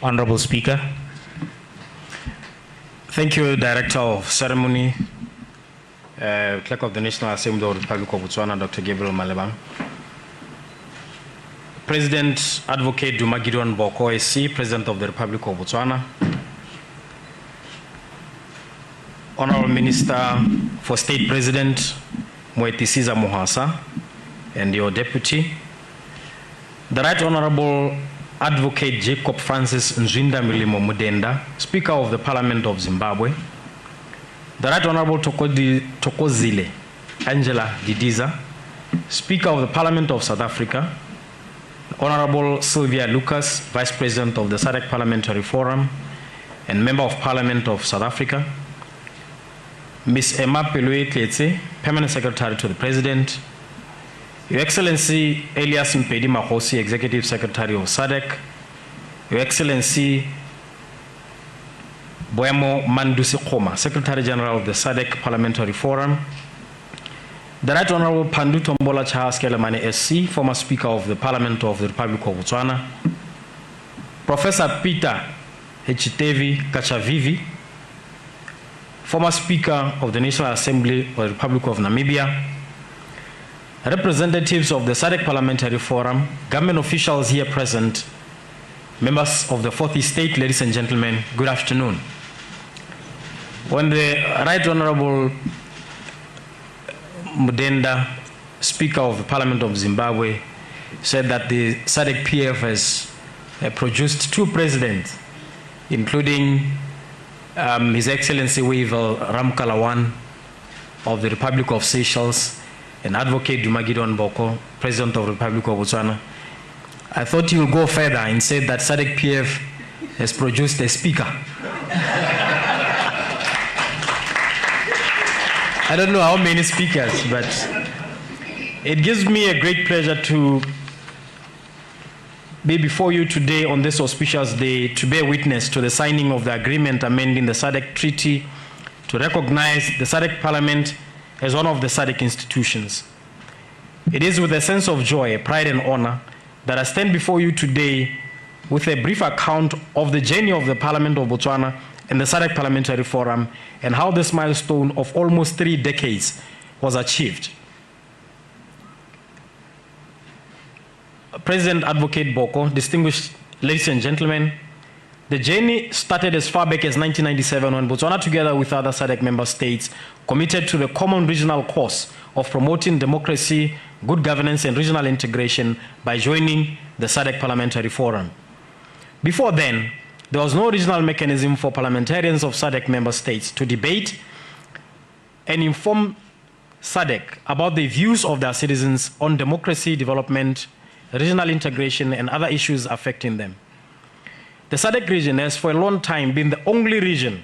Honorable Speaker. Thank you, Director of Ceremony, Clerk of the National Assembly of the Republic of Botswana, Dr. Gabriel Malebang. President Advocate Duma Boko, SC, President of the Republic of Botswana. Honorable Minister for State President, Moeti Caesar Mohasa, and your Deputy. The Right Honorable Advocate Jacob Francis Nzwinda Milimo Mudenda, Speaker of the Parliament of Zimbabwe. The Right Honorable Tokozile Angela Didiza, Speaker of the Parliament of South Africa. Honorable Sylvia Lucas, Vice President of the SADC Parliamentary Forum and Member of Parliament of South Africa. Ms. Emma Pelue Tletse, Permanent Secretary to the President. Your Excellency Elias Mpedi Mahosi, Executive Secretary of SADC. Your Excellency Boemo Mandusi Khoma, Secretary General of the SADC Parliamentary Forum. The Right Honorable Pandu Tombola Charles Kelemane SC, former Speaker of the Parliament of the Republic of Botswana. Professor Peter Hechitevi Kachavivi, former Speaker of the National Assembly of the Republic of Namibia. Representatives of the SADC Parliamentary Forum, government officials here present, members of the Fourth Estate, ladies and gentlemen, good afternoon. When the Right Honorable Mudenda, Speaker of the Parliament of Zimbabwe, said that the SADC PF has produced two presidents, including His Excellency Wavell Ramkalawan of the Republic of Seychelles and Advocate Duma Boko, President of the Republic of Botswana. I thought you would go further and say that SADC PF has produced a speaker. I don't know how many speakers, but it gives me a great pleasure to be before you today on this auspicious day to bear witness to the signing of the agreement amending the SADC Treaty to recognize the SADC Parliament as one of the SADC institutions. It is with a sense of joy, pride, and honor that I stand before you today with a brief account of the journey of the Parliament of Botswana and the SADC Parliamentary Forum and how this milestone of almost 3 decades was achieved. President Advocate Boko, distinguished ladies and gentlemen, the journey started as far back as 1997 when Botswana, together with other SADC member states, committed to the common regional cause of promoting democracy, good governance, and regional integration by joining the SADC Parliamentary Forum. Before then, there was no regional mechanism for parliamentarians of SADC member states to debate and inform SADC about the views of their citizens on democracy, development, regional integration, and other issues affecting them. The SADC region has for a long time been the only region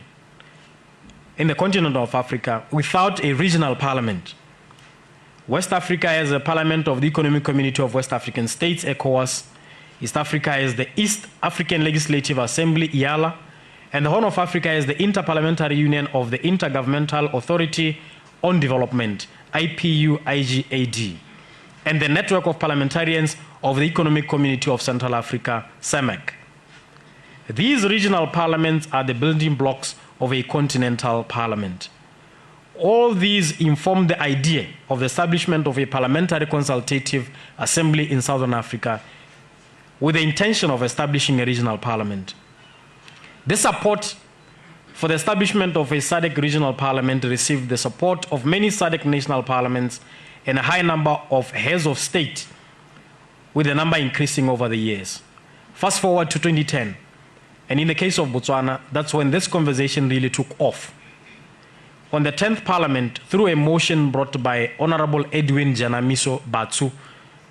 in the continent of Africa without a regional parliament. West Africa has a parliament of the Economic Community of West African States, ECOWAS. East Africa has the East African Legislative Assembly, IALA, and the Horn of Africa has the Interparliamentary Union of the Intergovernmental Authority on Development, IPU-IGAD, and the Network of Parliamentarians of the Economic Community of Central Africa, CEMEC. These regional parliaments are the building blocks of a continental parliament. All these inform the idea of the establishment of a parliamentary consultative assembly in Southern Africa with the intention of establishing a regional parliament. This support for the establishment of a SADC regional parliament received the support of many SADC national parliaments and a high number of heads of state, with the number increasing over the years. Fast forward to 2010, and in the case of Botswana, that's when this conversation really took off. On the 10th Parliament, through a motion brought by Honorable Edwin Janamiso Batsu,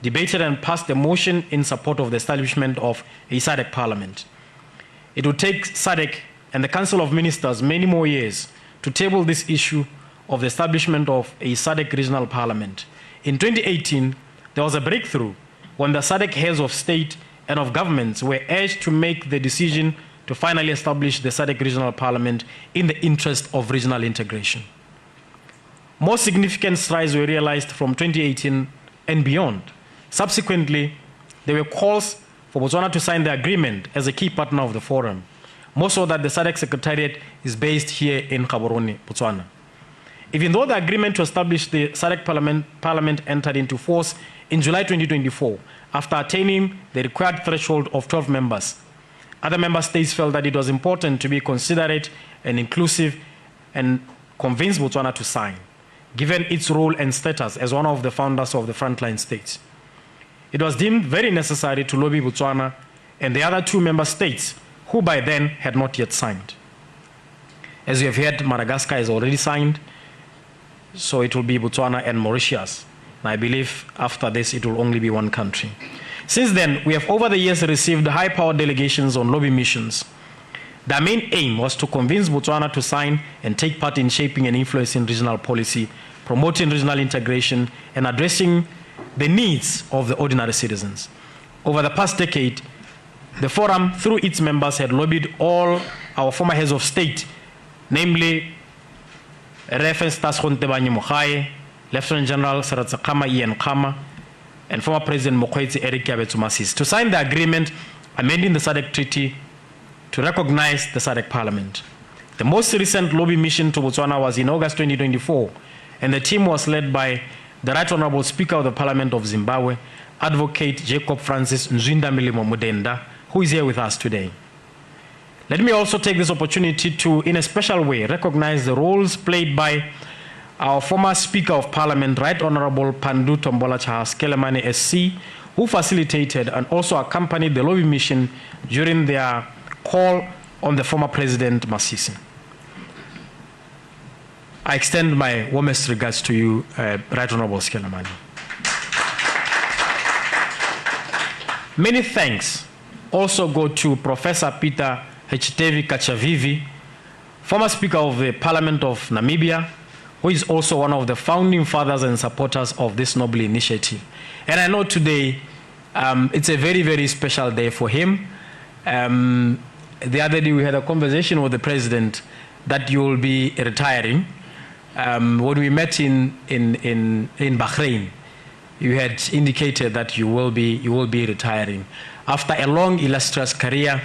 debated and passed a motion in support of the establishment of a SADC Parliament. It would take SADC and the Council of Ministers many more years to table this issue of the establishment of a SADC regional parliament. In 2018, there was a breakthrough when the SADC heads of state and of governments were urged to make the decision to finally establish the SADC regional parliament in the interest of regional integration. More significant strides were realized from 2018 and beyond. Subsequently, there were calls for Botswana to sign the agreement as a key partner of the forum, more so that the SADC Secretariat is based here in Gaborone, Botswana. Even though the agreement to establish the SADC Parliament entered into force in July 2024, after attaining the required threshold of 12 members, other member states felt that it was important to be considerate and inclusive and convince Botswana to sign, given its role and status as one of the founders of the frontline states. It was deemed very necessary to lobby Botswana and the other 2 member states who by then had not yet signed. As you have heard, Madagascar has already signed, so it will be Botswana and Mauritius. And I believe after this, it will only be one country. Since then, we have over the years received high-powered delegations on lobby missions. Their main aim was to convince Botswana to sign and take part in shaping and influencing regional policy, promoting regional integration, and addressing the needs of the ordinary citizens. Over the past decade, the forum, through its members, had lobbied all our former heads of state, namely Reference Taskhontebanyi Mogae, Lieutenant General Saratsakama Ian Kama, and former President Mokgweetsi Eric Masisi, to sign the agreement amending the SADC Treaty to recognize the SADC Parliament. The most recent lobby mission to Botswana was in August 2024, and the team was led by the Right Honorable Speaker of the Parliament of Zimbabwe, Advocate Jacob Francis Nzwinda Milimo Mudenda, who is here with us today. Let me also take this opportunity to, in a special way, recognize the roles played by our former Speaker of Parliament, Right Honorable Pandu Tombola Chahas Kelemane SC, who facilitated and also accompanied the lobby mission during their call on the former President Masisi. I extend my warmest regards to you, Right Honorable Skelemane. Many thanks also go to Professor Peter Htv Kachavivi, former Speaker of the Parliament of Namibia, who is also one of the founding fathers and supporters of this noble initiative. And I know today it's a very, very special day for him. The other day we had a conversation with the President that you will be retiring. When we met in Bahrain, you had indicated that you will be retiring. After a long, illustrious career,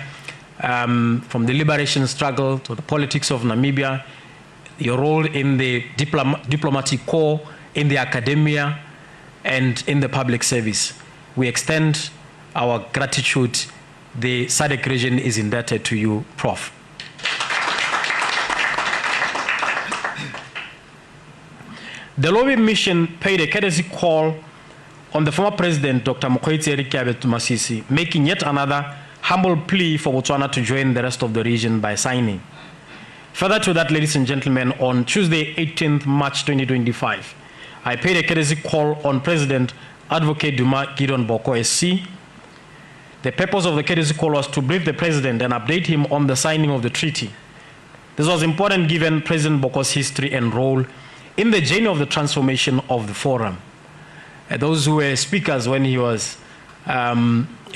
from the liberation struggle to the politics of Namibia, your role in the diplomatic corps, in the academia, and in the public service, we extend our gratitude. The SADC region is indebted to you, Prof. The lobby mission paid a courtesy call on the former President, Dr. Mokgweetsi Eric Masisi, making yet another humble plea for Botswana to join the rest of the region by signing. Further to that, ladies and gentlemen, on Tuesday, 18th March 2025, I paid a courtesy call on President Advocate Duma Boko SC. The purpose of the courtesy call was to brief the President and update him on the signing of the treaty. This was important given President Boko's history and role in the journey of the transformation of the forum. Those who were speakers when he was a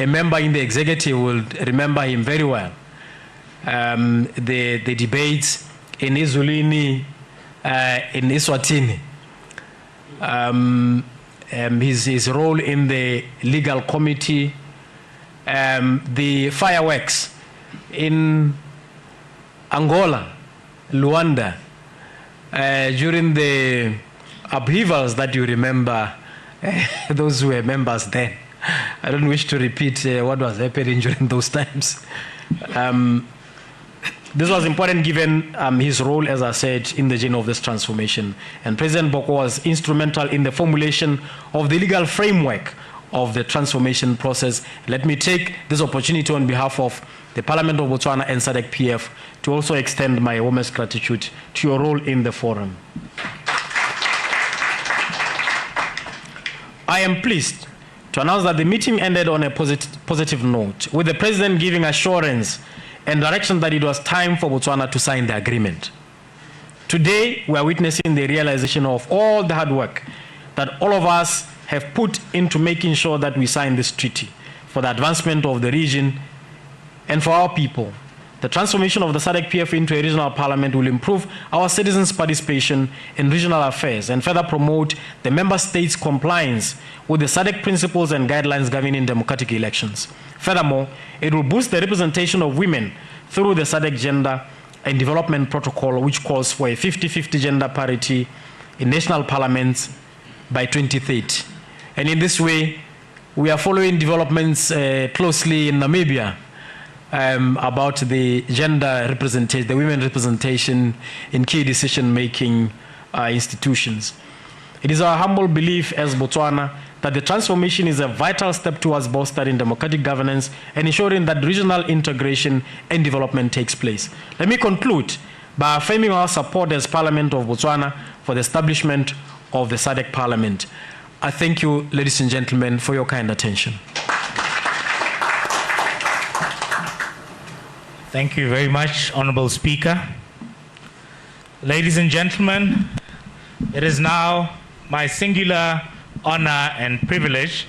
member in the executive will remember him very well. The debates in Izulini, in Eswatini, his role in the legal committee, the fireworks in Angola, Luanda, during the upheavals that you remember, those who were members then. I don't wish to repeat what was happening during those times. This was important given his role, as I said, in the journey of this transformation. And President Boko was instrumental in the formulation of the legal framework of the transformation process. Let me take this opportunity on behalf of the Parliament of Botswana and SADC PF to also extend my warmest gratitude to your role in the forum. I am pleased to announce that the meeting ended on a positive note, with the President giving assurance and direction that it was time for Botswana to sign the agreement. Today, we are witnessing the realization of all the hard work that all of us have put into making sure that we sign this treaty for the advancement of the region and for our people, The transformation of the SADC PF into a regional parliament will improve our citizens' participation in regional affairs and further promote the member states' compliance with the SADC principles and guidelines governing democratic elections. Furthermore, it will boost the representation of women through the SADC Gender and Development Protocol, which calls for a 50-50 gender parity in national parliaments by 2030. And in this way, we are following developments closely in Namibia about the gender representation, the women representation in key decision-making institutions. It is our humble belief as Botswana that the transformation is a vital step towards bolstering democratic governance and ensuring that regional integration and development takes place. Let me conclude by affirming our support as Parliament of Botswana for the establishment of the SADC Parliament. I thank you, ladies and gentlemen, for your kind attention. Thank you very much, Honorable Speaker. Ladies and gentlemen, it is now my singular honor and privilege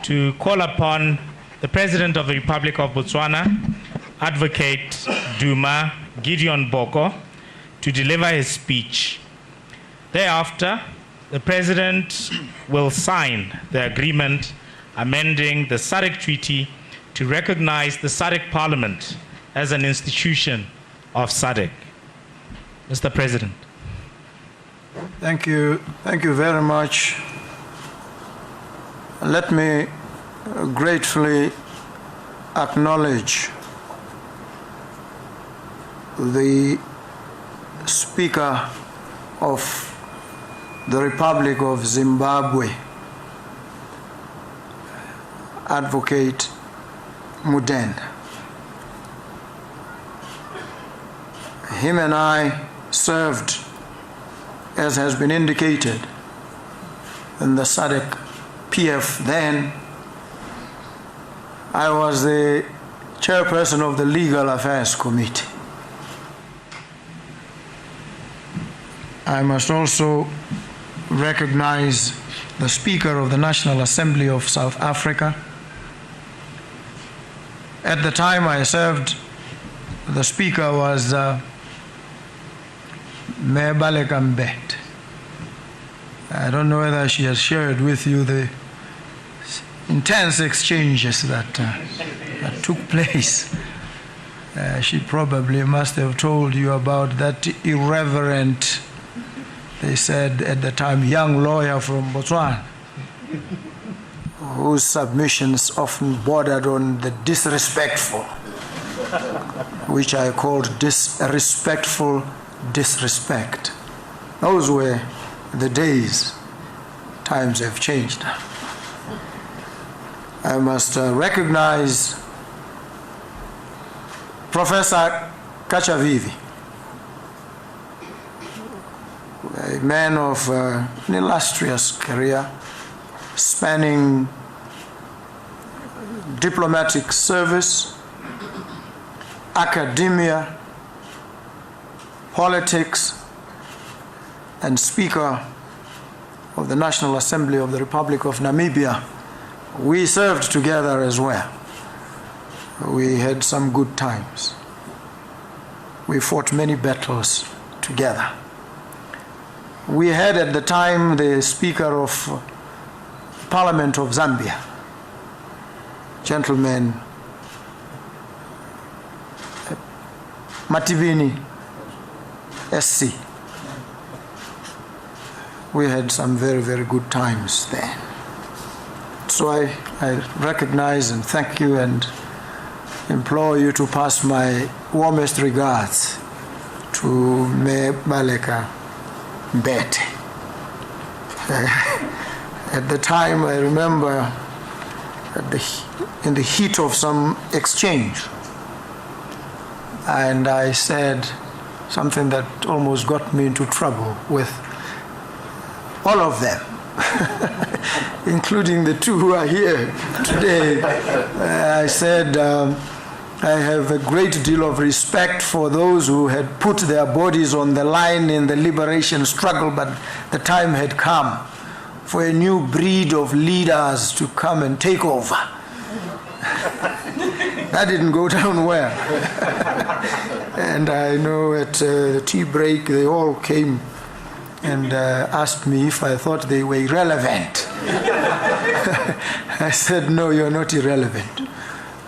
to call upon the President of the Republic of Botswana, Advocate Duma Boko, to deliver his speech. Thereafter, the President will sign the agreement amending the SADC Treaty to recognize the SADC Parliament as an institution of SADC. Mr. President. Thank you very much. Let me gratefully acknowledge the Speaker of the Republic of Zimbabwe, Advocate Muden. Him and I served, as has been indicated, in the SADC PF then. I was the chairperson of the Legal Affairs Committee. I must also recognize the Speaker of the National Assembly of South Africa. At the time I served, the Speaker was Baleka Mbete. I don't know whether she has shared with you the intense exchanges that took place. She probably must have told you about that irreverent, they said at the time, young lawyer from Botswana, whose submissions often bordered on the disrespectful, which I called disrespectful disrespect. Those were the days. Times have changed. I must recognize Professor Kachavivi, a man of an illustrious career spanning diplomatic service, academia, politics, and Speaker of the National Assembly of the Republic of Namibia. We served together as well. We had some good times. We fought many battles together. We had at the time the Speaker of Parliament of Zambia, gentleman Mativini SC. We had some very, very good times there. So I recognize and thank you and implore you to pass my warmest regards to Me Baleka Mbete. At the time, I remember in the heat of some exchange, and I said something that almost got me into trouble with all of them, including the two who are here today. I said, I have a great deal of respect for those who had put their bodies on the line in the liberation struggle, but the time had come for a new breed of leaders to come and take over. That didn't go down well. And I know at the tea break, they all came and asked me if I thought they were irrelevant. I said, no, you're not irrelevant.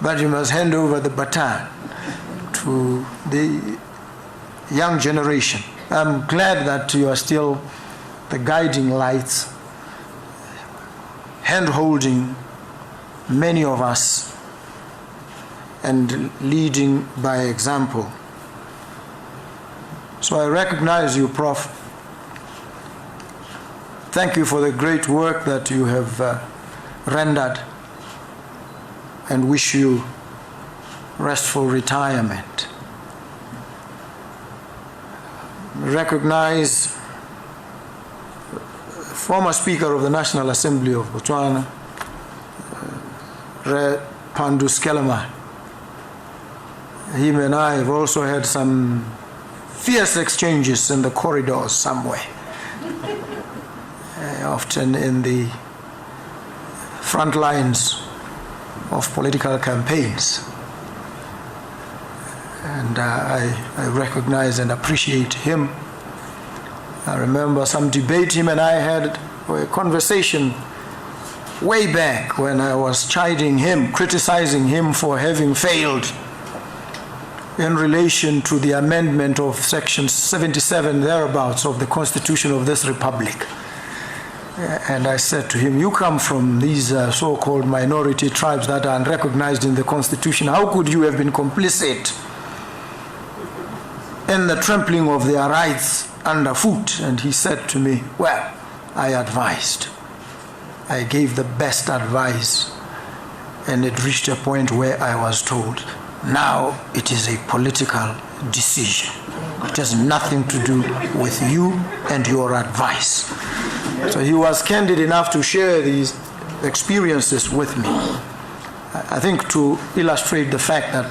But you must hand over the baton to the young generation. I'm glad that you are still the guiding lights, hand-holding many of us and leading by example. So I recognize you, Prof. Thank you for the great work that you have rendered, and wish you restful retirement. Recognize former Speaker of the National Assembly of Botswana, Re Pandu Skelema. Him and I have also had some fierce exchanges in the corridors somewhere, often in the front lines of political campaigns. And I recognize and appreciate him. I remember some debate him and I had, or a conversation way back when I was chiding him, criticizing him for having failed in relation to the amendment of section 77 thereabouts of the Constitution of this Republic. And I said to him, you come from these so-called minority tribes that are unrecognized in the Constitution. How could you have been complicit in the trampling of their rights underfoot? And he said to me, well, I advised. I gave the best advice, and it reached a point where I was told, now it is a political decision. It has nothing to do with you and your advice. So he was candid enough to share these experiences with me. I think to illustrate the fact that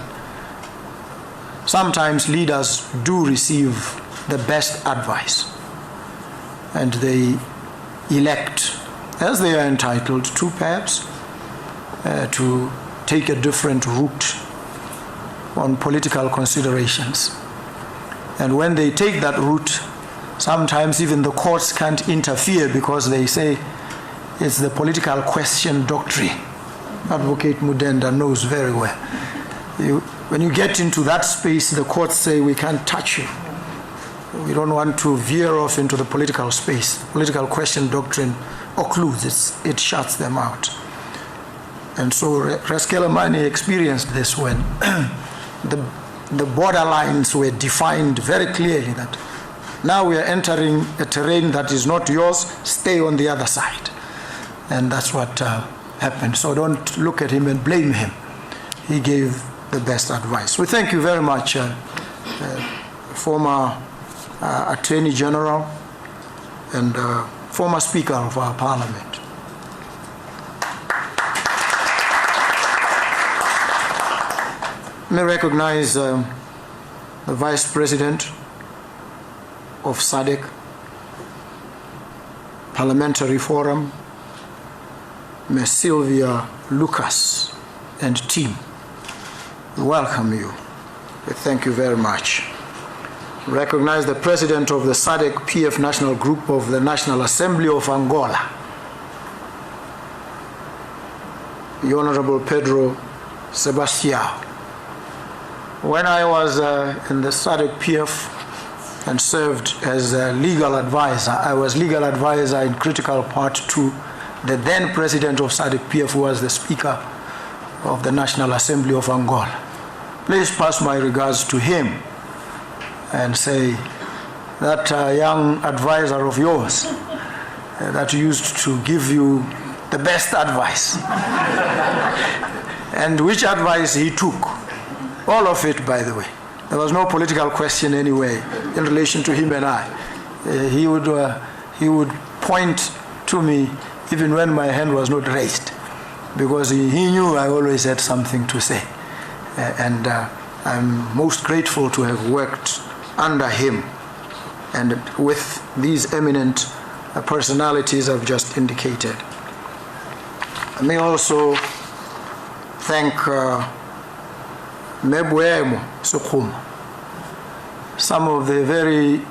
sometimes leaders do receive the best advice, and they elect, as they are entitled to perhaps, to take a different route on political considerations. And when they take that route, sometimes even the courts can't interfere because they say it's the political question doctrine. Advocate Mudenda knows very well. When you get into that space, the courts say we can't touch you. We don't want to veer off into the political space. Political question doctrine occludes, it shuts them out. And so Reskelamani experienced this when the borderlines were defined very clearly, that now we are entering a terrain that is not yours, stay on the other side. And that's what happened. So don't look at him and blame him. He gave the best advice. We thank you very much, former Attorney General and former Speaker of our Parliament. Let me recognize the Vice President of SADC Parliamentary Forum, Ms. Sylvia Lucas and team. We welcome you. We thank you very much. Recognize the President of the SADC PF National Group of the National Assembly of Angola, the Honorable Pedro Sebastião. When I was in the SADC PF and served as a legal advisor, I was legal advisor in critical part to the then President of SADC PF, who was the Speaker of the National Assembly of Angola. Please pass my regards to him and say that young advisor of yours that used to give you the best advice, and which advice he took. All of it, by the way. There was no political question anyway in relation to him and I. He would point to me even when my hand was not raised, because he knew I always had something to say. And I'm most grateful to have worked under him and with these eminent personalities I've just indicated. I may also thank Mebuemo Sukhuma. Some of the very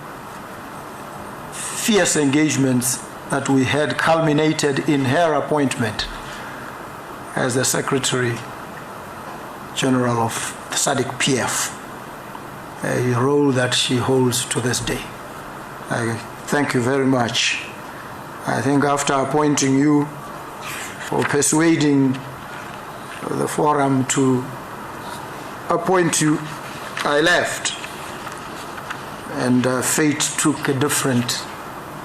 fierce engagements that we had culminated in her appointment as the Secretary General of the SADC PF, a role that she holds to this day. I thank you very much. I think after appointing you, for persuading the forum to appoint you, I left, and fate took a different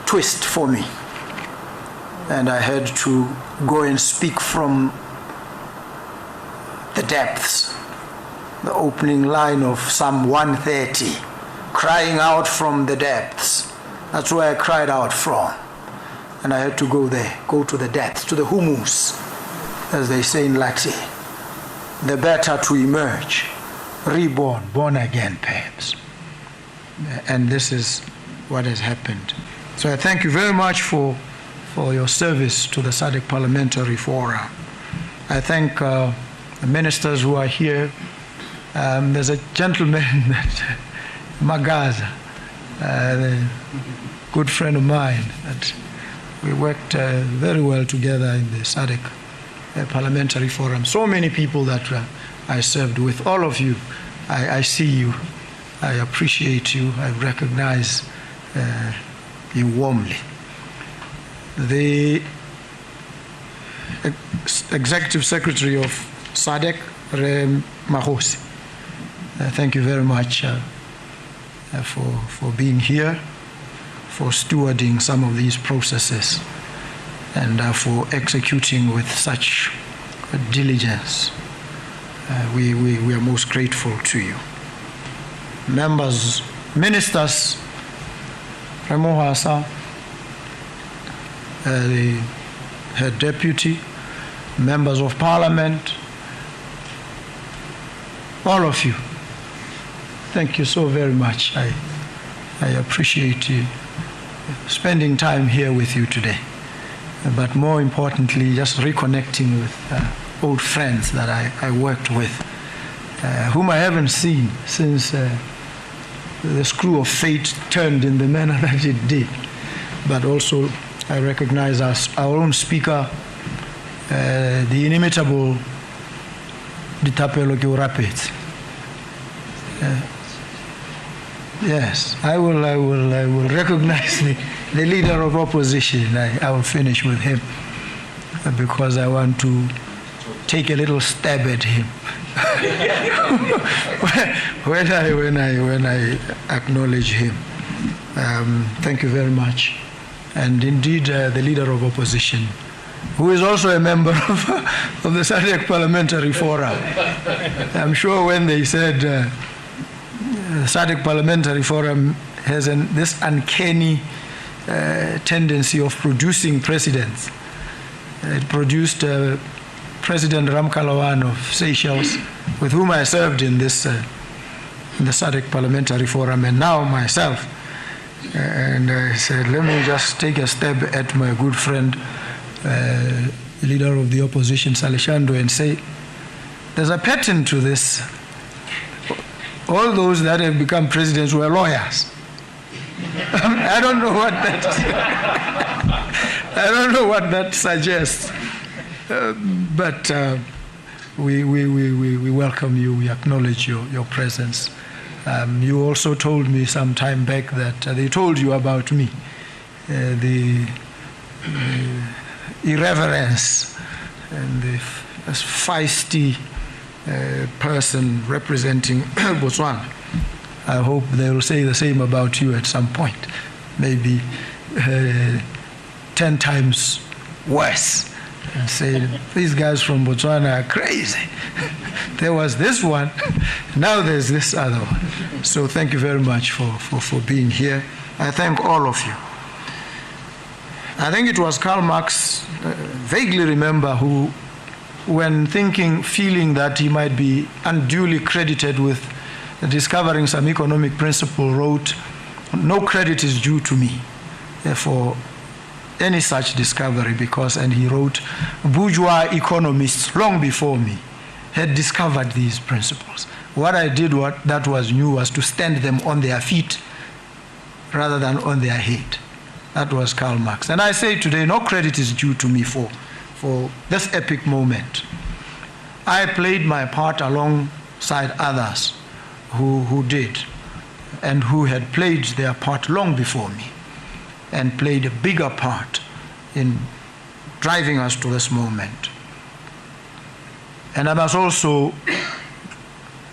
twist for me, and I had to go and speak from the depths, the opening line of Psalm 130, crying out from the depths. That's where I cried out from, and I had to go there, go to the depths, to the humus, as they say in Latin, the better to emerge, reborn, born again perhaps. And this is what has happened. So I thank you very much for your service to the SADC Parliamentary Forum. I thank the ministers who are here. There's a gentleman, Magaza, a good friend of mine, that we worked very well together in the SADC Parliamentary Forum. So many people that I served with. All of you, I see you. I appreciate you. I recognize you warmly. The Executive Secretary of SADC, Rem Mahosi, thank you very much for being here, for stewarding some of these processes, and for executing with such diligence. We are most grateful to you. Members, ministers, Remohasa, the head deputy, members of parliament, all of you, thank you so very much. I appreciate you spending time here with you today. But more importantly, just reconnecting with old friends that I worked with, whom I haven't seen since the screw of fate turned in the manner that it did. But also, I recognize our own speaker, the inimitable Ditapelo Kiurapet. Yes, I will recognize the leader of opposition. I will finish with him because I want to take a little stab at him when I acknowledge him. Thank you very much. And indeed, the leader of opposition, who is also a member of the SADC Parliamentary Forum. I'm sure when they said the SADC Parliamentary Forum has this uncanny tendency of producing presidents. It produced President Ramkalawan of Seychelles, with whom I served in the SADC Parliamentary Forum, and now myself. And I said, let me just take a stab at my good friend, the leader of the opposition, Salishando, and say, there's a pattern to this. All those that have become presidents were lawyers. I don't know what that I don't know what that suggests. But we welcome you. We acknowledge your presence. You also told me some time back that they told you about me, the irreverence and the feisty person representing Botswana. I hope they will say the same about you at some point, maybe 10 times worse, and say, these guys from Botswana are crazy. There was this one, now there's this other one. So thank you very much for being here. I thank all of you. I think it was Karl Marx, vaguely remember, who, when feeling that he might be unduly credited with discovering some economic principle, wrote, no credit is due to me for any such discovery, because, and he wrote, bourgeois economists long before me had discovered these principles. what I did that was new was to stand them on their feet rather than on their head. That was Karl Marx. And I say today, no credit is due to me for this epic moment. I played my part alongside others who did, and who had played their part long before me, and played a bigger part in driving us to this moment. And I must also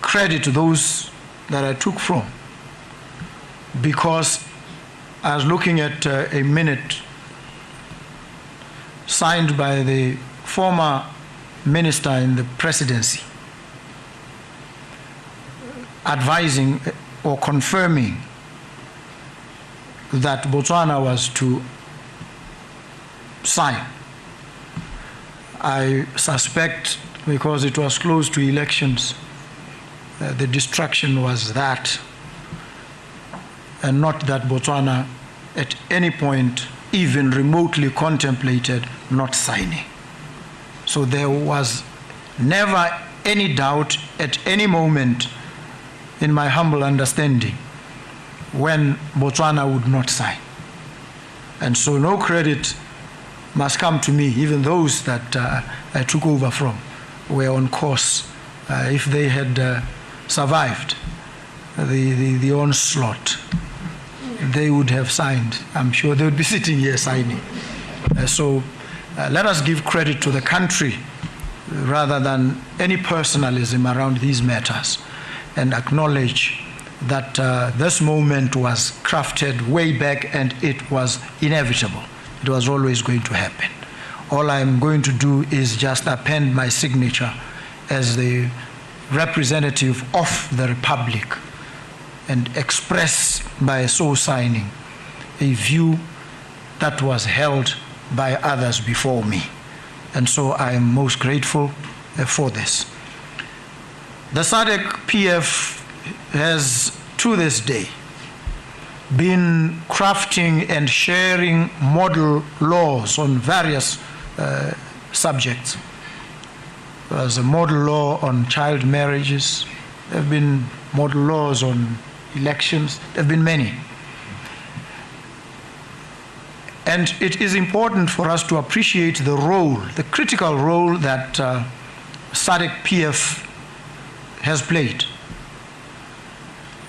credit those that I took from, because I was looking at a minute signed by the former minister in the presidency, advising or confirming that Botswana was to sign. I suspect, because it was close to elections, the distraction was that, and not that Botswana at any point even remotely contemplated not signing. So there was never any doubt at any moment, in my humble understanding, when Botswana would not sign. And so no credit must come to me. Even those that I took over from were on course. If they had survived the onslaught, they would have signed. I'm sure they would be sitting here signing. So let us give credit to the country rather than any personalism around these matters, and acknowledge that this moment was crafted way back and it was inevitable. It was always going to happen. All I'm going to do is just append my signature as the representative of the Republic and express by so signing a view that was held by others before me. And so I am most grateful for this. The SADC PF has, to this day, been crafting and sharing model laws on various subjects. There's a model law on child marriages. There have been model laws on elections. There have been many. And it is important for us to appreciate the role, the critical role that SADC PF has played.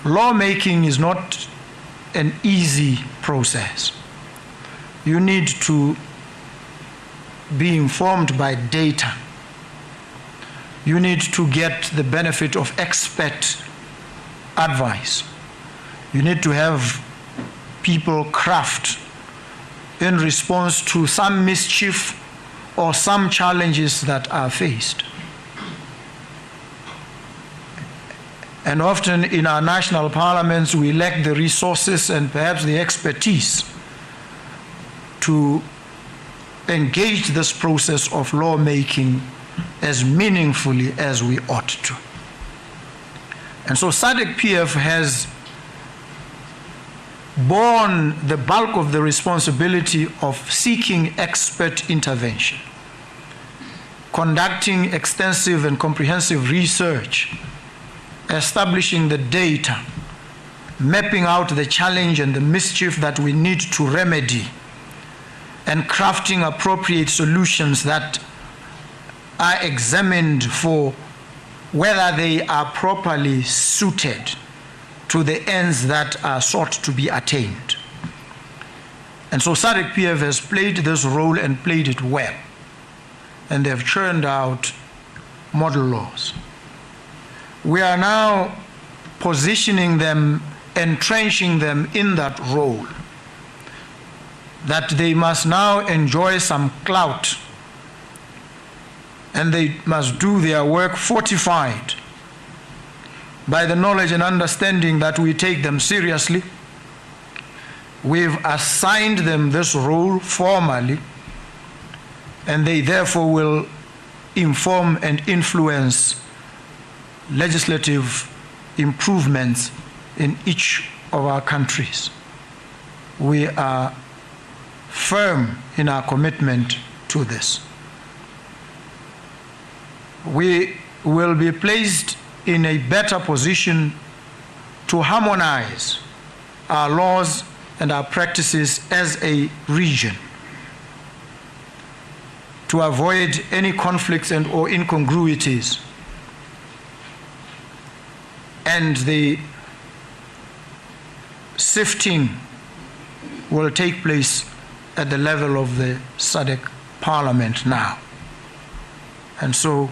Lawmaking is not an easy process. You need to be informed by data. You need to get the benefit of expert advice. You need to have people craft in response to some mischief or some challenges that are faced. And often in our national parliaments, we lack the resources and perhaps the expertise to engage this process of lawmaking as meaningfully as we ought to. And so SADC PF has borne the bulk of the responsibility of seeking expert intervention, conducting extensive and comprehensive research, establishing the data, mapping out the challenge and the mischief that we need to remedy, and crafting appropriate solutions that are examined for whether they are properly suited to the ends that are sought to be attained. And so SADC PF has played this role and played it well. And they've churned out model laws. We are now positioning them, entrenching them in that role, that they must now enjoy some clout, and they must do their work fortified by the knowledge and understanding that we take them seriously. We've assigned them this role formally, and they therefore will inform and influence legislative improvements in each of our countries. We are firm in our commitment to this. We will be placed in a better position to harmonize our laws and our practices as a region, to avoid any conflicts and or incongruities. And the sifting will take place at the level of the SADC Parliament now. And so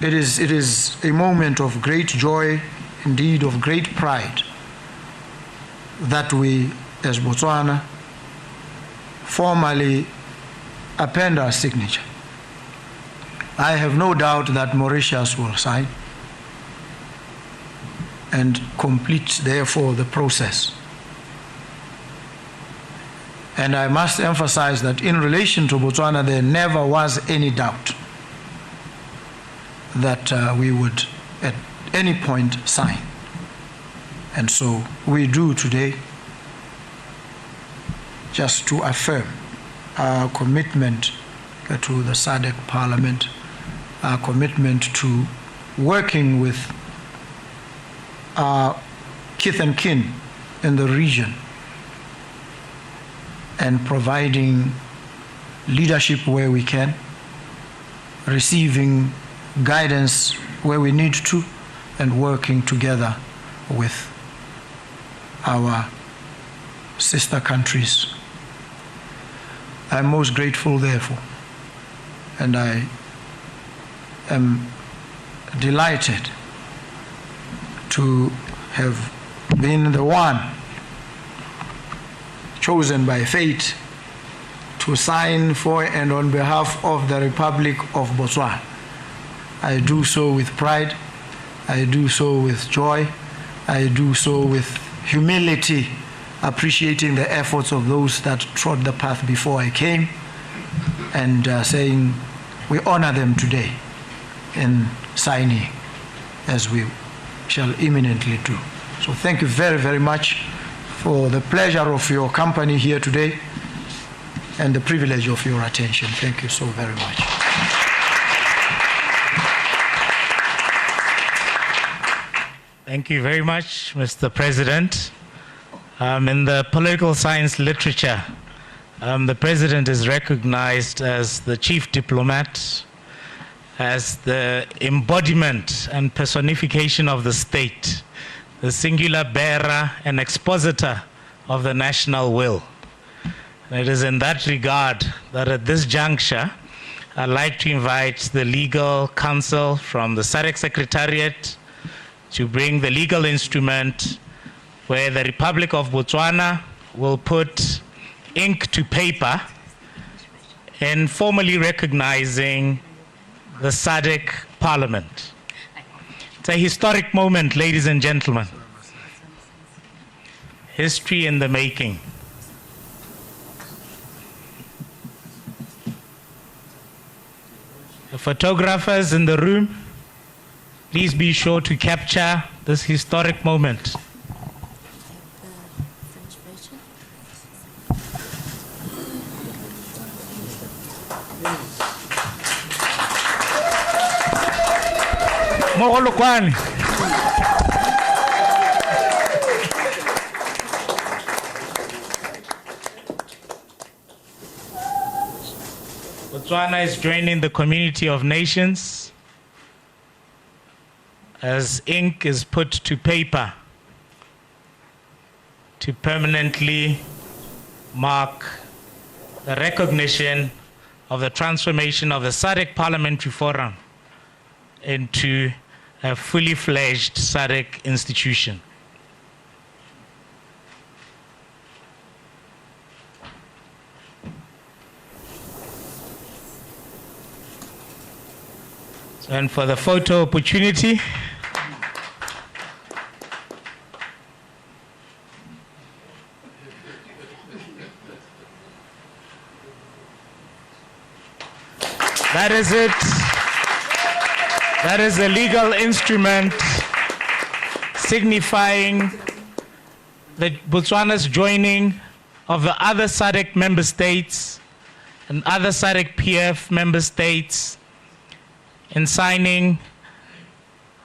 it is a moment of great joy, indeed of great pride, that we, as Botswana, formally append our signature. I have no doubt that Mauritius will sign and complete, therefore, the process. And I must emphasize that in relation to Botswana, there never was any doubt that we would at any point sign. And so we do today, just to affirm our commitment to the SADC Parliament, our commitment to working with our kith and kin in the region and providing leadership where we can, receiving guidance where we need to, and working together with our sister countries. I'm most grateful, therefore, and I am delighted to have been the one chosen by fate to sign for and on behalf of the Republic of Botswana. I do so with pride, I do so with joy, I do so with humility, appreciating the efforts of those that trod the path before I came, and saying we honor them today in signing, as we shall imminently do. So thank you very, very much for the pleasure of your company here today and the privilege of your attention. Thank you so very much. Thank you very much, Mr. President. In the political science literature, the President is recognized as the chief diplomat, as the embodiment and personification of the state, the singular bearer and expositor of the national will. And it is in that regard that at this juncture, I'd like to invite the legal counsel from the SADC Secretariat to bring the legal instrument where the Republic of Botswana will put ink to paper in formally recognizing the SADC Parliament. It's a historic moment, ladies and gentlemen. History in the making. The photographers in the room, please be sure to capture this historic moment. Botswana is joining the community of nations as ink is put to paper to permanently mark the recognition of the transformation of the SADC Parliamentary Forum into a fully fledged SADC institution. So, and for the photo opportunity, that is it. That is a legal instrument signifying the Botswana's joining of the other SADC member states and other SADC PF member states in signing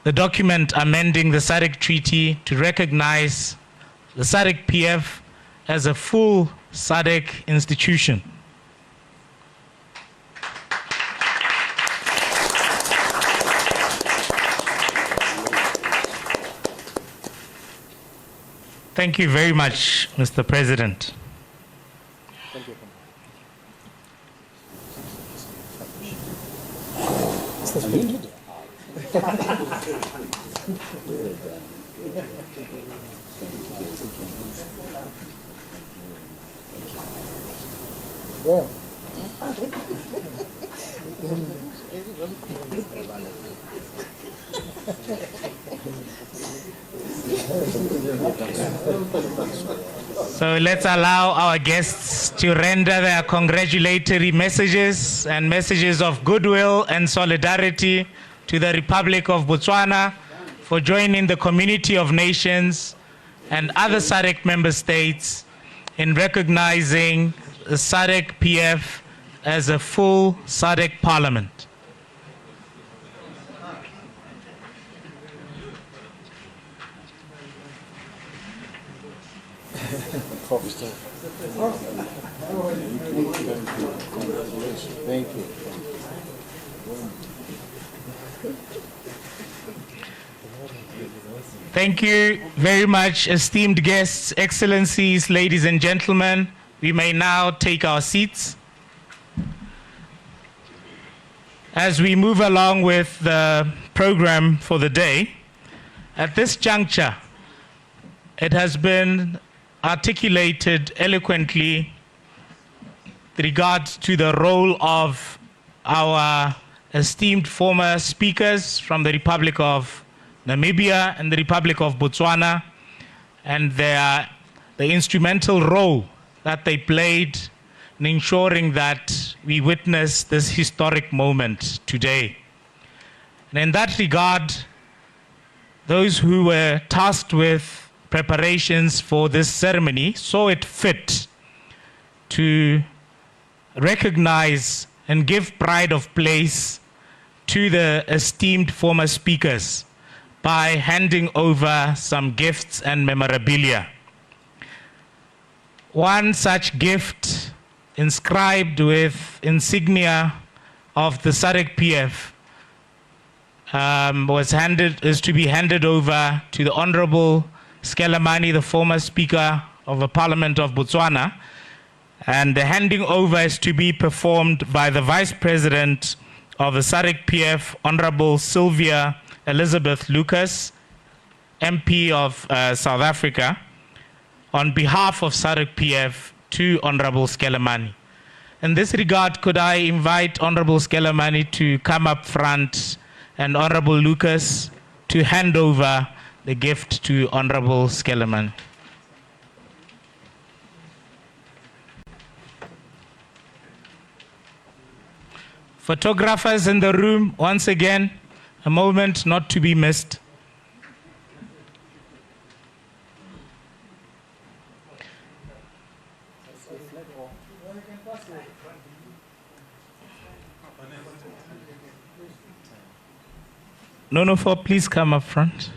the document amending the SADC Treaty to recognize the SADC PF as a full SADC institution. Thank you very much, Mr. President. So let's allow our guests to render their congratulatory messages and messages of goodwill and solidarity to the Republic of Botswana for joining the community of nations and other SADC member states in recognizing the SADC PF as a full SADC parliament. Thank you. Thank you very much, esteemed guests, excellencies, ladies and gentlemen. We may now take our seats. As we move along with the program for the day, at this juncture, it has been articulated eloquently with regards to the role of our esteemed former speakers from the Republic of Namibia and the Republic of Botswana, and the instrumental role that they played in ensuring that we witness this historic moment today. And in that regard, those who were tasked with preparations for this ceremony saw it fit to recognize and give pride of place to the esteemed former speakers by handing over some gifts and memorabilia. One such gift, inscribed with insignia of the SADC PF, is to be handed over to the Honorable Skelamani, the former Speaker of the Parliament of Botswana, and the handing over is to be performed by the Vice President of the SADC PF, Honorable Sylvia Elizabeth Lucas, MP of South Africa, on behalf of SADC PF to Honorable Skelamani. In this regard, could I invite Honorable Skelamani to come up front and Honorable Lucas to hand over the gift to Honorable Skelamani. Photographers in the room, once again, a moment not to be missed. No, please come up front.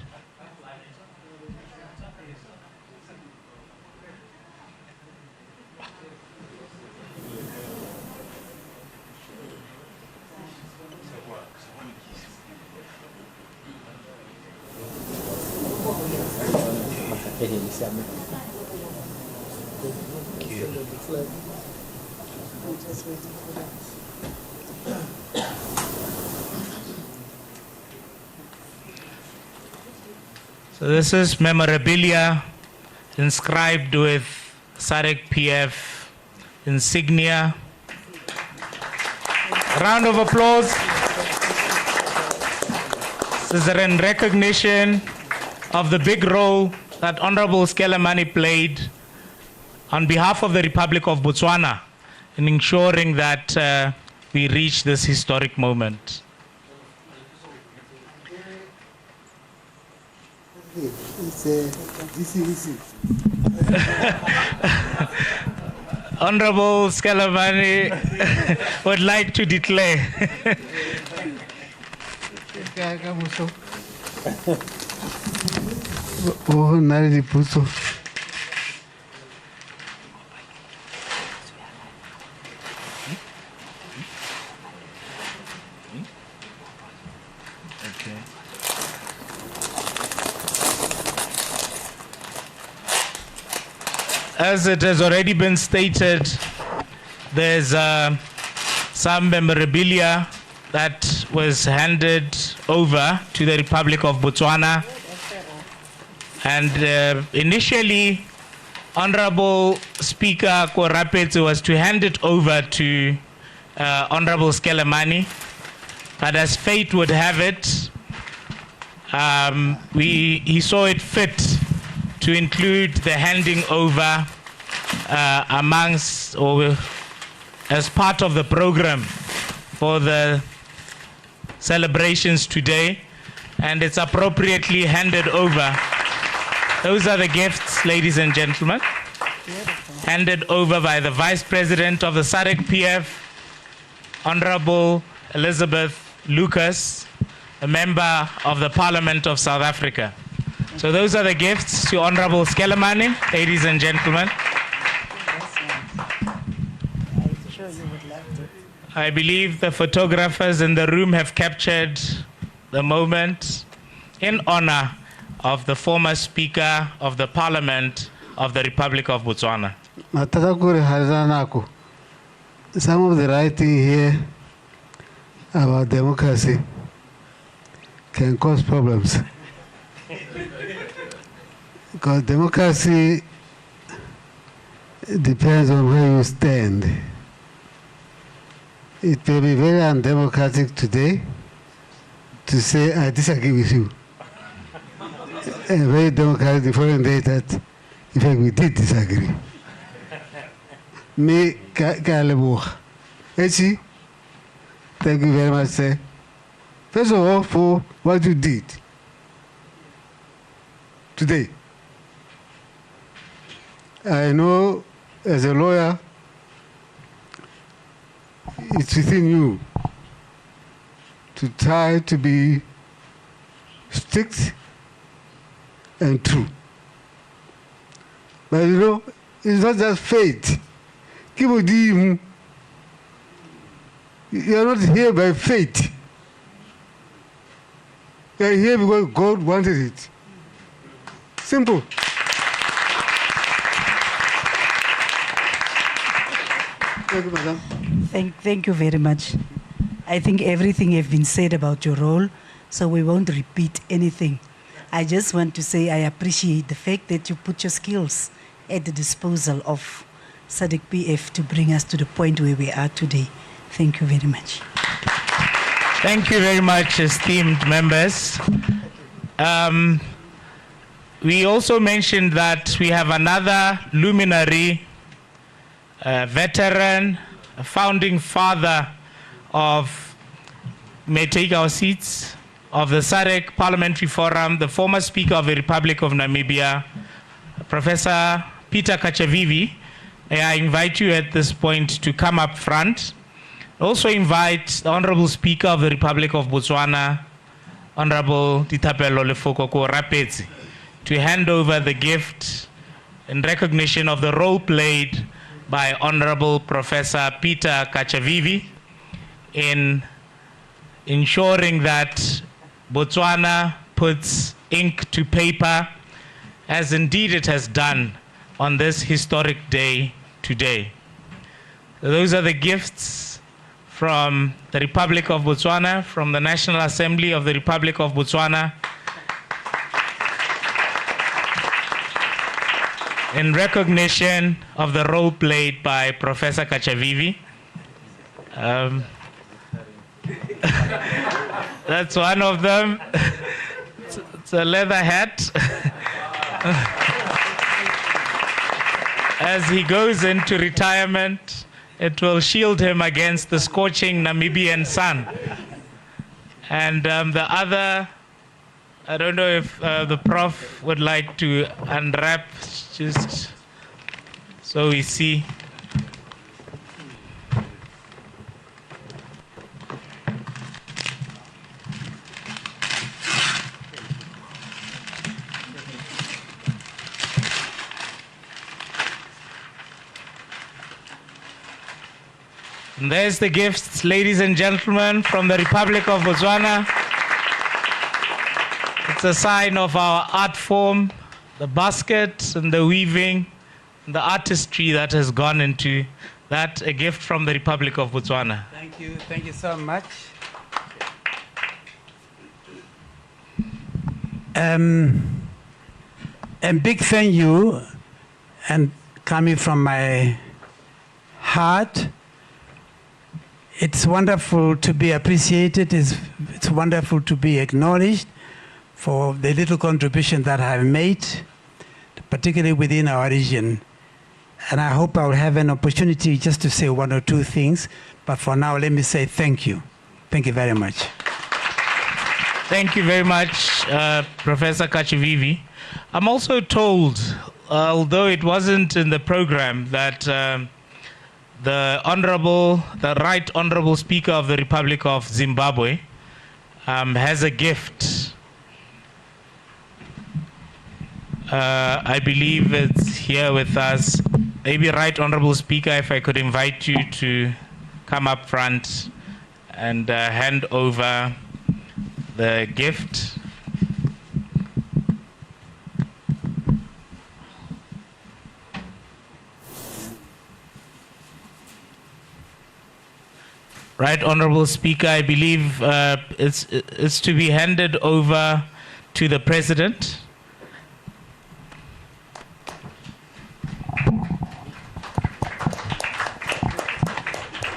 So this is memorabilia inscribed with SADC PF insignia. A round of applause. This is in recognition of the big role that Honorable Skelamani played on behalf of the Republic of Botswana in ensuring that we reach this historic moment. It's DC. Honorable Skelamani would like to declare. Oh, Nari Puso. As it has already been stated, there's some memorabilia that was handed over to the Republic of Botswana. And initially, Honorable Speaker Korapetse was to hand it over to Honorable Skelemani. But as fate would have it, he saw it fit to include the handing over amongst or as part of the program for the celebrations today, and it's appropriately handed over. Those are the gifts, ladies and gentlemen, handed over by the Vice President of the SADC PF, Honorable Elizabeth Lucas, a member of the Parliament of South Africa. So those are the gifts to Honorable Skelemani, ladies and gentlemen. I believe the photographers in the room have captured the moment in honor of the former Speaker of the Parliament of the Republic of Botswana. Some of the writing here about democracy can cause problems. Because democracy depends on where you stand. It may be very undemocratic today to say, I disagree with you. And very democratic the following day that, in fact, we did disagree. Me, Kalebo. Echi, thank you very much, sir. First of all, for what you did today. I know as a lawyer, it's within you to try to be strict and true. But you know, it's not just fate. You are not here by fate. You are here because God wanted it. Simple. Thank you, Madam. Thank you very much. I think everything has been said about your role, so we won't repeat anything. I just want to say I appreciate the fact that you put your skills at the disposal of SADC PF to bring us to the point where we are today. Thank you very much. Thank you very much, esteemed members. We also mentioned that we have another luminary, veteran, a founding father of, may take our seats, of the SADC Parliamentary Forum, the former Speaker of the Republic of Namibia, Professor Peter Kachavivi. May I invite you at this point to come up front. Also invite the Honorable Speaker of the Republic of Botswana, Honorable Ditapelo Lefoko Korapetse, to hand over the gift in recognition of the role played by Honorable Professor Peter Kachavivi in ensuring that Botswana puts ink to paper, as indeed it has done on this historic day today. Those are the gifts from the Republic of Botswana, from the National Assembly of the Republic of Botswana, in recognition of the role played by Professor Kachavivi. That's one of them. It's a leather hat. As he goes into retirement, it will shield him against the scorching Namibian sun. And the other, I don't know if the Prof would like to unwrap just so we see. And there's the gifts, ladies and gentlemen, from the Republic of Botswana. It's a sign of our art form, the basket and the weaving, and the artistry that has gone into that, a gift from the Republic of Botswana. Thank you so much. A big thank you, and coming from my heart. It's wonderful to be appreciated. It's wonderful to be acknowledged for the little contribution that I've made, particularly within our region. And I hope I'll have an opportunity just to say one or two things. But for now, let me say thank you. Thank you very much. Thank you very much, Professor Kachivivi. I'm also told, although it wasn't in the program, that the Right Honorable Speaker of the Republic of Zimbabwe has a gift. I believe it's here with us. Maybe Right Honorable Speaker, if I could invite you to come up front and hand over the gift. Right Honorable Speaker, I believe it's to be handed over to the President.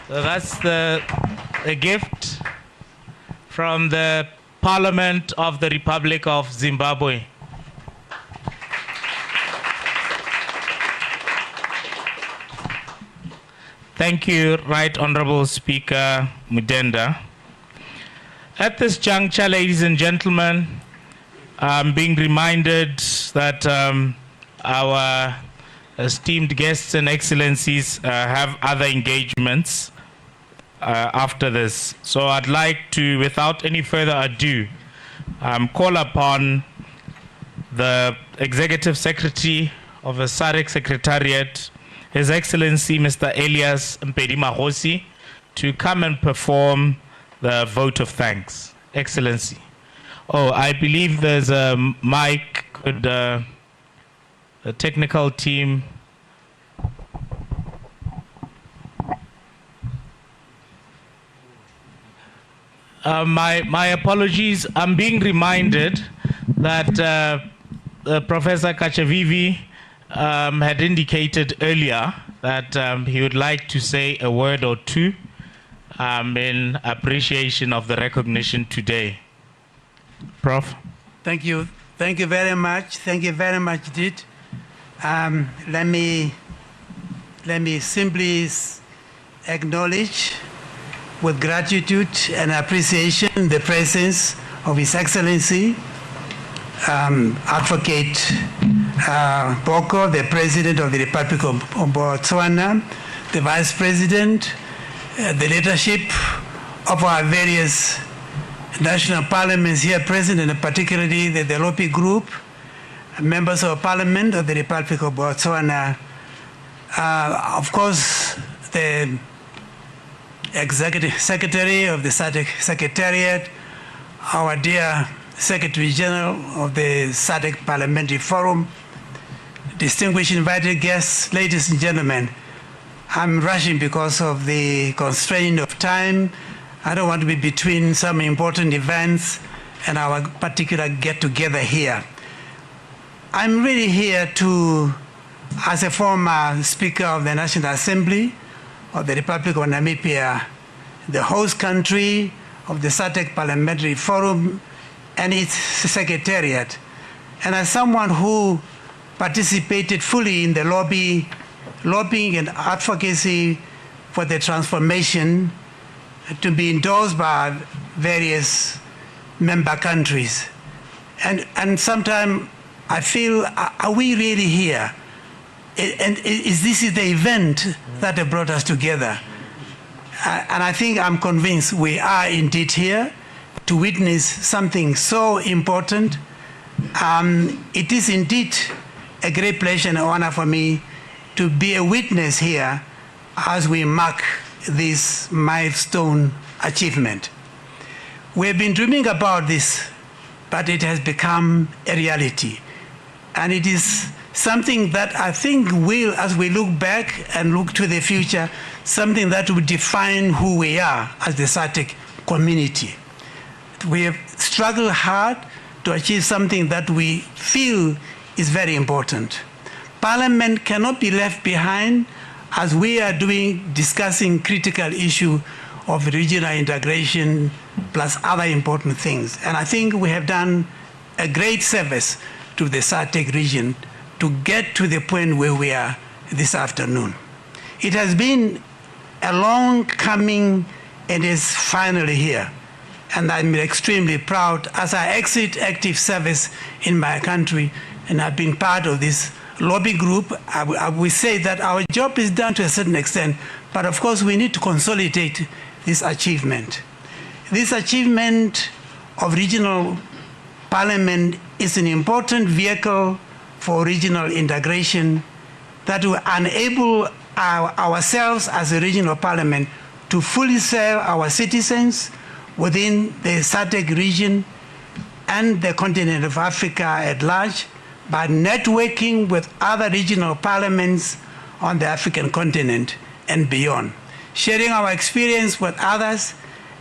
So that's the gift from the Parliament of the Republic of Zimbabwe. Thank you, Right Honorable Speaker Mudenda. At this juncture, ladies and gentlemen, I'm being reminded that our esteemed guests and excellencies have other engagements after this. So I'd like to, without any further ado, call upon the Executive Secretary of the SADC Secretariat, His Excellency Mr. Elias Mpedi-Mahosi, to come and perform the vote of thanks. Excellency. Oh, I believe there's a mic. Could the technical team... My apologies. I'm being reminded that Professor Kachavivi had indicated earlier that he would like to say a word or two in appreciation of the recognition today. Prof. Thank you. Thank you very much. Thank you very much, Dit. Let me simply acknowledge with gratitude and appreciation the presence of His Excellency, Advocate Boko, the President of the Republic of Botswana, the Vice President, the leadership of our various national parliaments here present, and particularly the Lopi Group, members of Parliament of the Republic of Botswana, of course, the Executive Secretary of the SADC Secretariat, our dear Secretary General of the SADC Parliamentary Forum, distinguished invited guests, ladies and gentlemen. I'm rushing because of the constraint of time. I don't want to be between some important events and our particular get-together here. I'm really here to, as a former Speaker of the National Assembly of the Republic of Namibia, the host country of the SADC Parliamentary Forum and its Secretariat, and as someone who participated fully in the lobbying and advocacy for the transformation to be endorsed by various member countries. And sometimes I feel, are we really here? And is this the event that brought us together? And I think I'm convinced we are indeed here to witness something so important. It is indeed a great pleasure and honor for me to be a witness here as we mark this milestone achievement. We've been dreaming about this, but it has become a reality. And it is something that I think will, as we look back and look to the future, something that will define who we are as the SADC community. We have struggled hard to achieve something that we feel is very important. Parliament cannot be left behind as we are discussing critical issue of regional integration plus other important things. And I think we have done a great service to the SADC region to get to the point where we are this afternoon. It has been a long coming and is finally here. And I'm extremely proud as I exit active service in my country and I've been part of this lobby group. I will say that our job is done to a certain extent, but of course we need to consolidate this achievement. This achievement of regional parliament is an important vehicle for regional integration that will enable ourselves as a regional parliament to fully serve our citizens within the SADC region and the continent of Africa at large by networking with other regional parliaments on the African continent and beyond, sharing our experience with others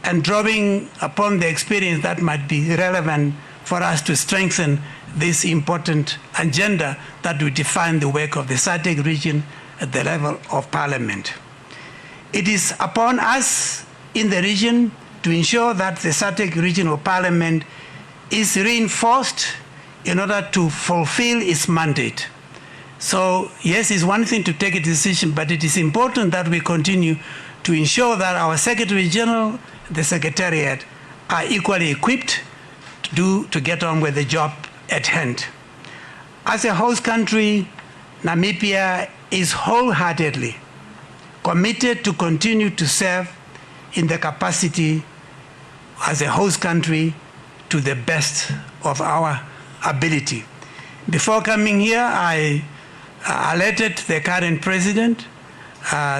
and drawing upon the experience that might be relevant for us to strengthen this important agenda that will define the work of the SADC region at the level of parliament. It is upon us in the region to ensure that the SADC regional parliament is reinforced in order to fulfill its mandate. So yes, it's one thing to take a decision, but it is important that we continue to ensure that our Secretary General, the Secretariat, are equally equipped to get on with the job at hand. As a host country, Namibia is wholeheartedly committed to continue to serve in the capacity as a host country to the best of our ability. Before coming here, I alerted the current president,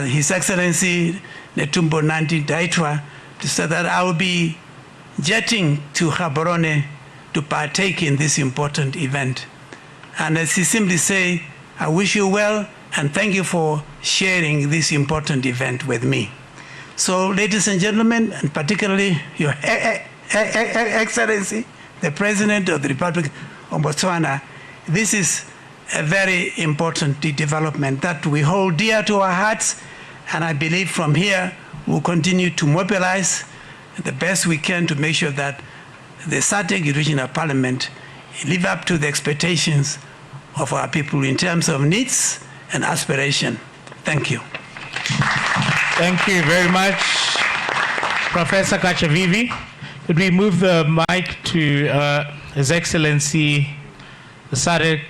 His Excellency Netumbo Nandi-Ndaitwah, to say that I will be jetting to Gaborone to partake in this important event. And as he simply say, I wish you well and thank you for sharing this important event with me. So, ladies and gentlemen, and particularly Your Excellency, the President of the Republic of Botswana, this is a very important development that we hold dear to our hearts, and I believe from here we'll continue to mobilize the best we can to make sure that the SADC Regional Parliament live up to the expectations of our people in terms of needs and aspiration. Thank you. Thank you very much, Professor Kachavivi. Could we move the mic to His Excellency, the SADC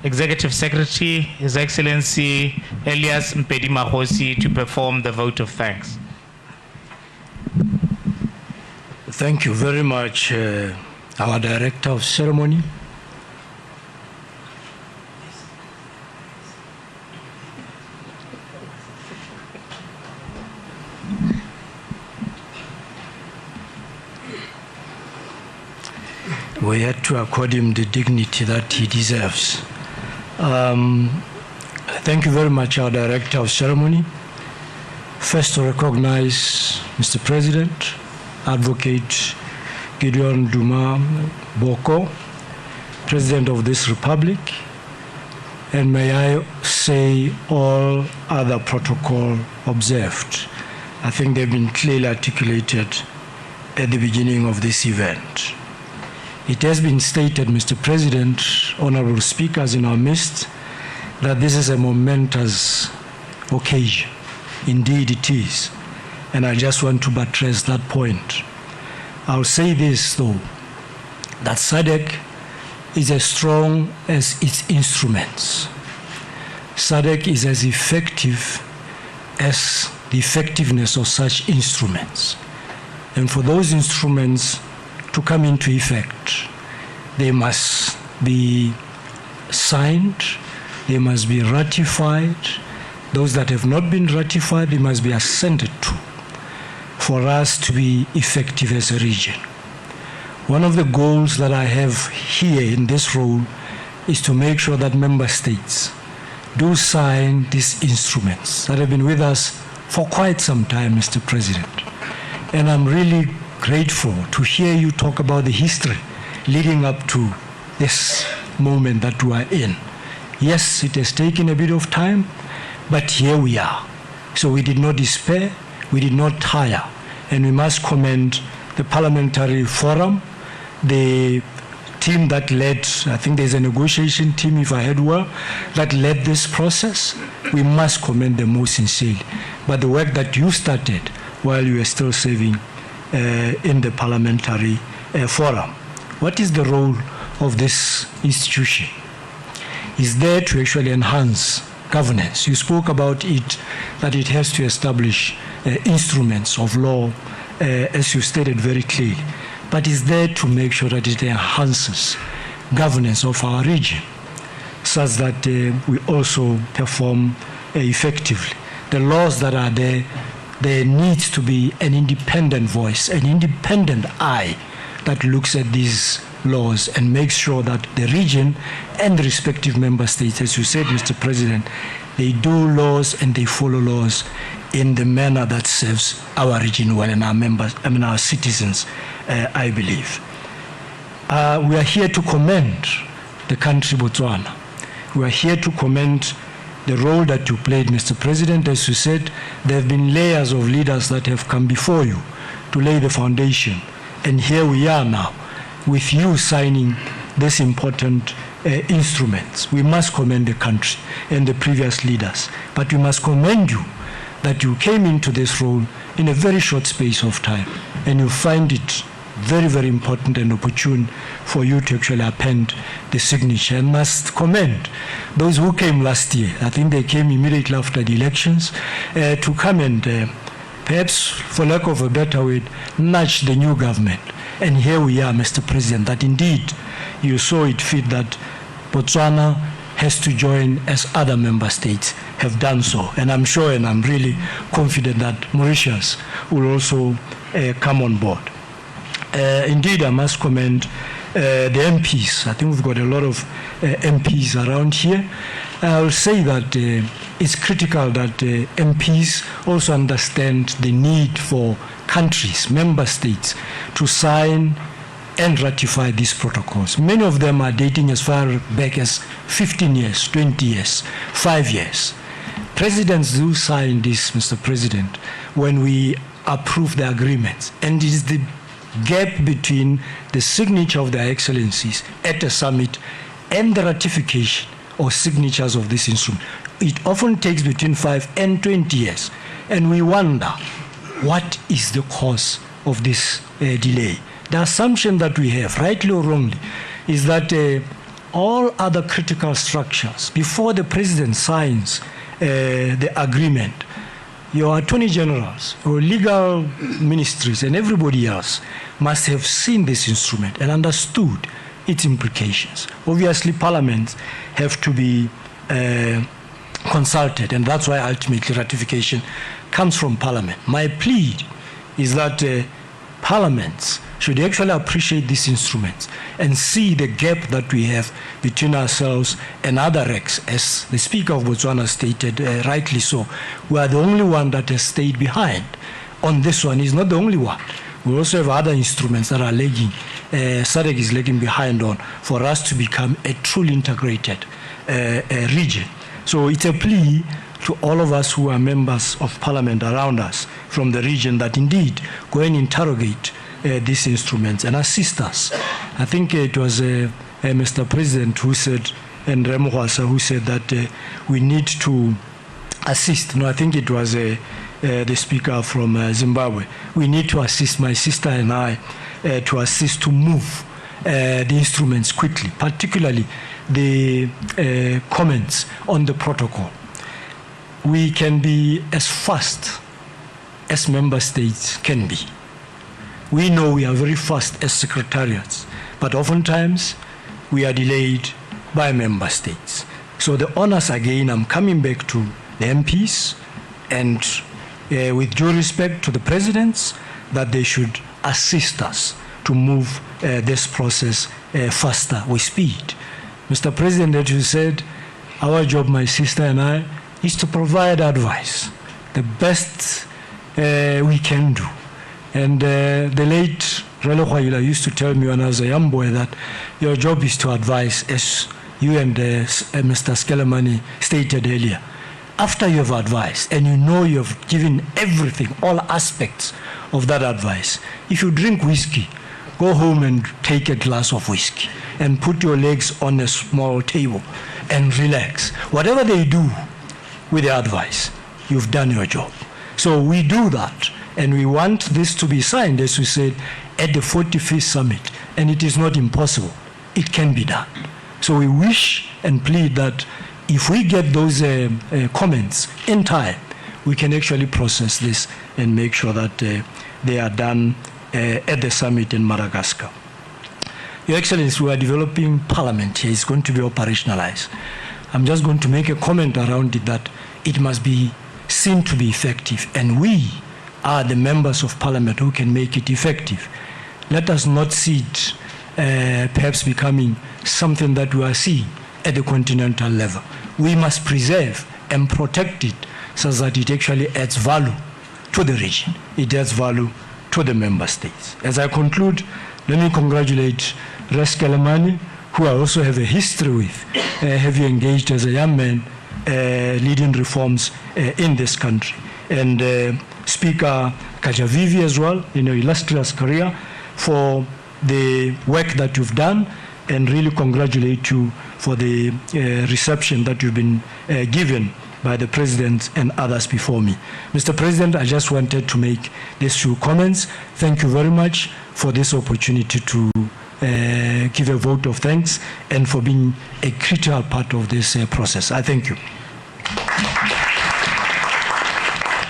Executive Secretary, His Excellency Elias Mpedi-Mahosi, to perform the vote of thanks. Thank you very much, our Director of Ceremony. We had to accord him the dignity that he deserves. Thank you very much, our Director of Ceremony. First, to recognize Mr. President, Advocate Duma Boko, President of this Republic, and may I say all other protocol observed. I think they've been clearly articulated at the beginning of this event. It has been stated, Mr. President, honorable speakers in our midst, that this is a momentous occasion. Indeed it is. And I just want to buttress that point. I'll say this though, that SADC is as strong as its instruments. SADC is as effective as the effectiveness of such instruments. And for those instruments to come into effect, they must be signed, they must be ratified, Those that have not been ratified, they must be assented to for us to be effective as a region. One of the goals that I have here in this role is to make sure that member states do sign these instruments that have been with us for quite some time, Mr. President. And I'm really grateful to hear you talk about the history leading up to this moment that we are in. Yes, it has taken a bit of time, but here we are. So we did not despair, we did not tire, and we must commend the Parliamentary Forum, the team that led, I think there's a negotiation team, if I heard well, that led this process. We must commend them most sincerely. But the work that you started while you were still serving in the Parliamentary Forum. What is the role of this institution? It's there to actually enhance governance. You spoke about it, that it has to establish instruments of law, as you stated very clearly. But it's there to make sure that it enhances governance of our region, such that we also perform effectively. The laws that are there, there needs to be an independent voice, an independent eye that looks at these laws and makes sure that the region and the respective member states, as you said, Mr. President, they do laws and they follow laws in the manner that serves our region well and our members, our citizens, I believe. We are here to commend the country Botswana. We are here to commend the role that you played, Mr. President. As you said, there have been layers of leaders that have come before you to lay the foundation. And here we are now, with you signing this important instruments. We must commend the country and the previous leaders, but we must commend you that you came into this role in a very short space of time, and you find it very, very important and opportune for you to actually append the signature. And must commend those who came last year. I think they came immediately after the elections to come and perhaps, for lack of a better word, nudge the new government. And here we are, Mr. President, that indeed you saw it fit that Botswana has to join as other member states have done so. And I'm sure and I'm really confident that Mauritius will also come on board. Indeed, I must commend the MPs. I think we've got a lot of MPs around here. I will say that it's critical that MPs also understand the need for countries, member states, to sign and ratify these protocols. Many of them are dating as far back as 15 years, 20 years, 5 years. Presidents do sign this, Mr. President, when we approve the agreements. And it is the gap between the signature of their excellencies at a summit and the ratification or signatures of this instrument. It often takes between 5 and 20 years. And we wonder, what is the cause of this delay? The assumption that we have, rightly or wrongly, is that all other critical structures, before the president signs the agreement, your attorney generals, your legal ministries, and everybody else must have seen this instrument and understood its implications. Obviously, parliaments have to be consulted, and that's why ultimately ratification comes from parliament. My plea is that parliaments should actually appreciate these instruments and see the gap that we have between ourselves and other RECs. As the Speaker of Botswana stated, rightly so, we are the only one that has stayed behind. On this one, he's not the only one. We also have other instruments that are lagging, SADC is lagging behind on, for us to become a truly integrated region. So it's a plea to all of us who are members of parliament around us from the region that indeed go and interrogate these instruments and assist us. I think it was Mr. President who said, and Remohasa who said that we need to assist. No, I think it was the speaker from Zimbabwe. We need to assist, my sister and I, to assist to move the instruments quickly, particularly the comments on the protocol. We can be as fast as member states can be. We know we are very fast as secretariats, but oftentimes we are delayed by member states. So the onus again, I'm coming back to the MPs, and with due respect to the presidents, that they should assist us to move this process faster with speed. Mr. President, as you said, our job, my sister and I, is to provide advice, the best we can do. And the late Relo Khwaila used to tell me when I was a young boy that your job is to advise, as you and Mr. Skelemani stated earlier. After you have advised and you know you have given everything, all aspects of that advice, if you drink whiskey, go home and take a glass of whiskey and put your legs on a small table and relax. Whatever they do with the advice, you've done your job. So we do that, and we want this to be signed, as we said, at the 45th summit, and it is not impossible. It can be done. So we wish and plead that if we get those comments in time, we can actually process this and make sure that they are done at the summit in Madagascar. Your Excellency, we are developing Parliament here. It's going to be operationalized. I'm just going to make a comment around it that it must be seen to be effective, and we are the members of Parliament who can make it effective. Let us not see it perhaps becoming something that we are seeing at the continental level. We must preserve and protect it so that it actually adds value to the region. It adds value to the member states. As I conclude, let me congratulate Res Kelemani, who I also have a history with, have you engaged as a young man leading reforms in this country. And Speaker Kajavivi as well, in your illustrious career, for the work that you've done, and really congratulate you for the reception that you've been given by the President and others before me. Mr. President, I just wanted to make these few comments. Thank you very much for this opportunity to give a vote of thanks and for being a critical part of this process. I thank you.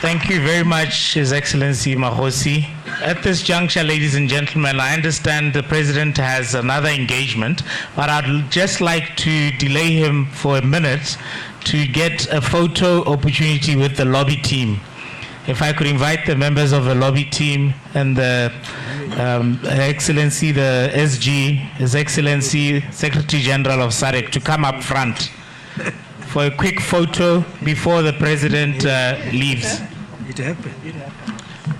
Thank you very much, His Excellency Mahosi. At this juncture, ladies and gentlemen, I understand the President has another engagement, but I'd just like to delay him for a minute to get a photo opportunity with the lobby team. If I could invite the members of the lobby team and the Excellency, the SG, His Excellency Secretary General of SADC to come up front for a quick photo before the President leaves. It happened.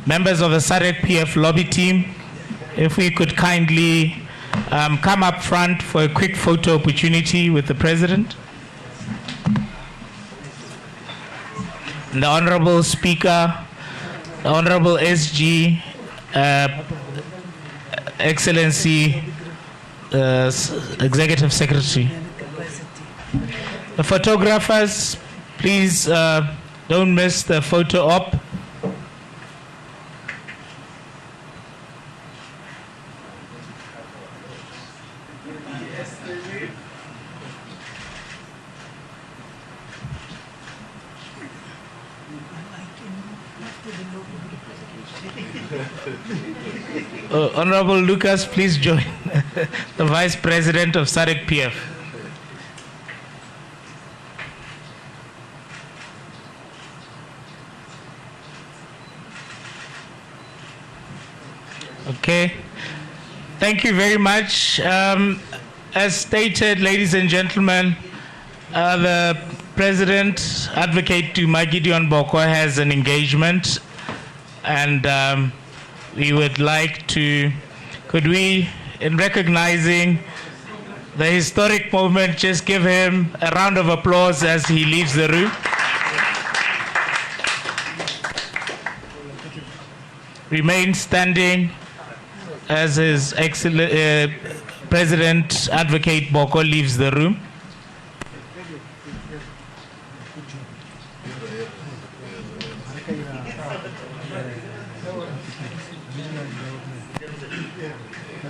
Members of the SADC PF lobby team, if we could kindly come up front for a quick photo opportunity with the President. And the Honorable Speaker, the Honorable SG, Excellency Executive Secretary. The photographers, please don't miss the photo op. Honorable Lucas, please join the Vice President of SADC PF. Okay, thank you very much. As stated, ladies and gentlemen, the President, Advocate Duma Boko, has an engagement, and we would like to, could we, in recognizing the historic moment, just give him a round of applause as he leaves the room. Remain standing as His excellent President Advocate Boko leaves the room.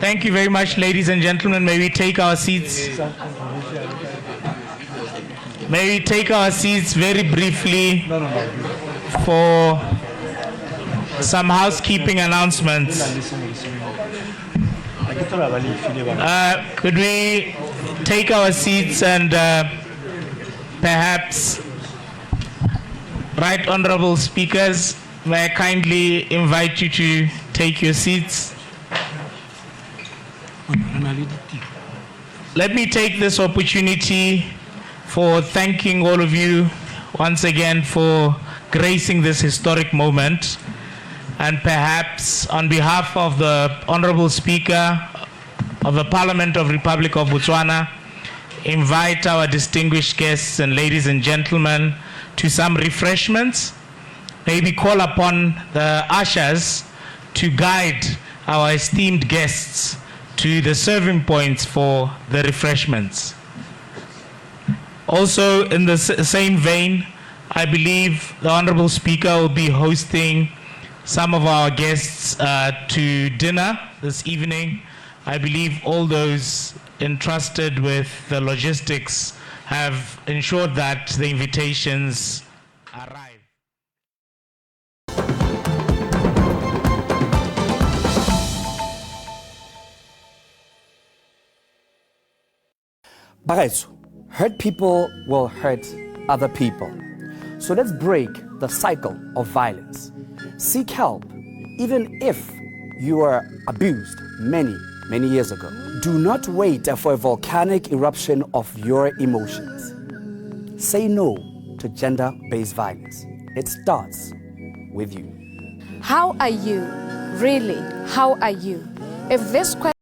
Thank you very much, ladies and gentlemen. May we take our seats? May we take our seats very briefly for some housekeeping announcements. Could we take our seats and perhaps Right Honorable Speakers, may I kindly invite you to take your seats. Let me take this opportunity for thanking all of you once again for gracing this historic moment, and perhaps on behalf of the Honorable Speaker of the Parliament of Republic of Botswana, invite our distinguished guests and ladies and gentlemen to some refreshments. Maybe call upon the ushers to guide our esteemed guests to the serving points for the refreshments. Also, in the same vein, I believe the Honorable Speaker will be hosting some of our guests to dinner this evening. I believe all those entrusted with the logistics have ensured that the invitations arrive. Bagaitsu, hurt people will hurt other people. So let's break the cycle of violence. Seek help, even if you were abused many years ago. Do not wait for a volcanic eruption of your emotions. Say no to gender-based violence. It starts with you. How are you? Really, how are you? If this question